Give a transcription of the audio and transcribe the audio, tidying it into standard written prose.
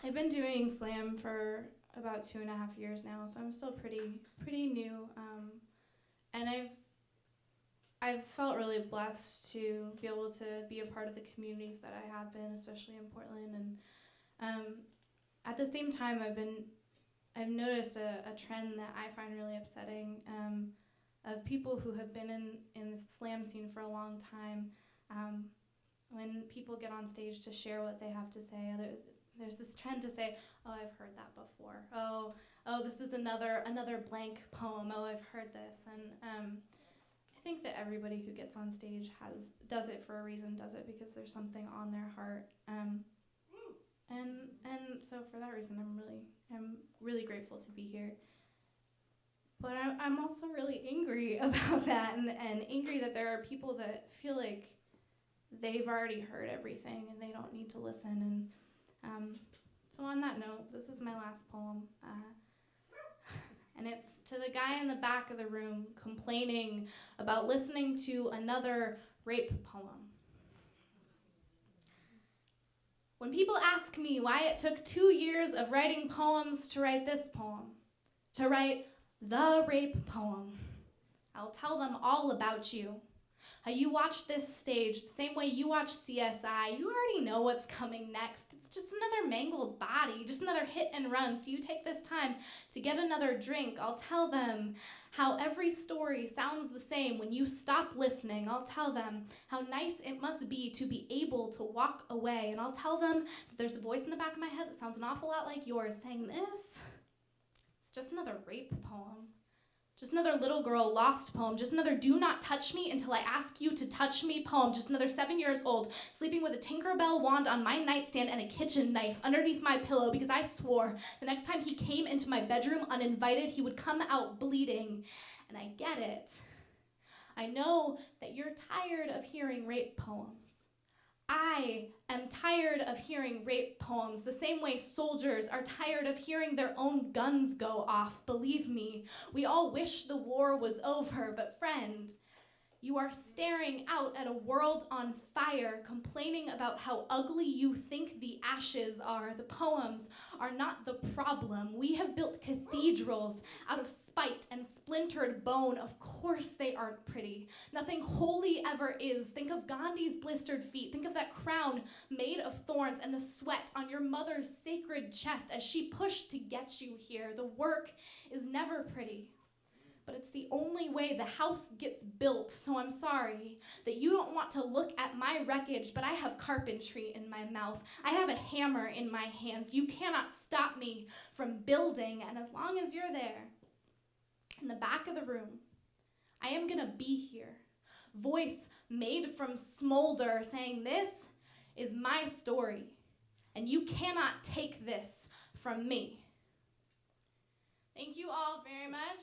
I've been doing slam for about 2.5 years now, so I'm still pretty new. And I've felt really blessed to be able to be a part of the communities that I have been, especially in Portland. And at the same time, I've noticed a trend that I find really upsetting, of people who have been in the slam scene for a long time. When people get on stage to share what they have to say, there's this trend to say, "Oh, I've heard that before. Oh, this is another blank poem. Oh, I've heard this." And I think that everybody who gets on stage does it for a reason, does it because there's something on their heart. And so for that reason, I'm really grateful to be here. But I'm also really angry about that, and angry that there are people that feel like they've already heard everything and they don't need to listen. And so on that note, this is my last poem. And it's to the guy in the back of the room complaining about listening to another rape poem. When people ask me why it took 2 years of writing poems to write this poem, to write the rape poem, I'll tell them all about you. How you watch this stage the same way you watch CSI. You already know what's coming next. It's just another mangled body, just another hit and run. So you take this time to get another drink. I'll tell them how every story sounds the same when you stop listening. I'll tell them how nice it must be to be able to walk away. And I'll tell them that there's a voice in the back of my head that sounds an awful lot like yours saying this. It's just another rape poem. Just another little girl lost poem. Just another do not touch me until I ask you to touch me poem. Just another 7 years old, sleeping with a Tinkerbell wand on my nightstand and a kitchen knife underneath my pillow because I swore the next time he came into my bedroom uninvited, he would come out bleeding. And I get it. I know that you're tired of hearing rape poems. I am tired of hearing rape poems the same way soldiers are tired of hearing their own guns go off. Believe me, we all wish the war was over, but friend, you are staring out at a world on fire, complaining about how ugly you think the ashes are. The poems are not the problem. We have built cathedrals out of spite and splintered bone. Of course they aren't pretty. Nothing holy ever is. Think of Gandhi's blistered feet. Think of that crown made of thorns and the sweat on your mother's sacred chest as she pushed to get you here. The work is never pretty. But it's the only way the house gets built, so I'm sorry that you don't want to look at my wreckage, but I have carpentry in my mouth. I have a hammer in my hands. You cannot stop me from building, and as long as you're there, in the back of the room, I am gonna be here. Voice made from smolder, saying this is my story, and you cannot take this from me. Thank you all very much.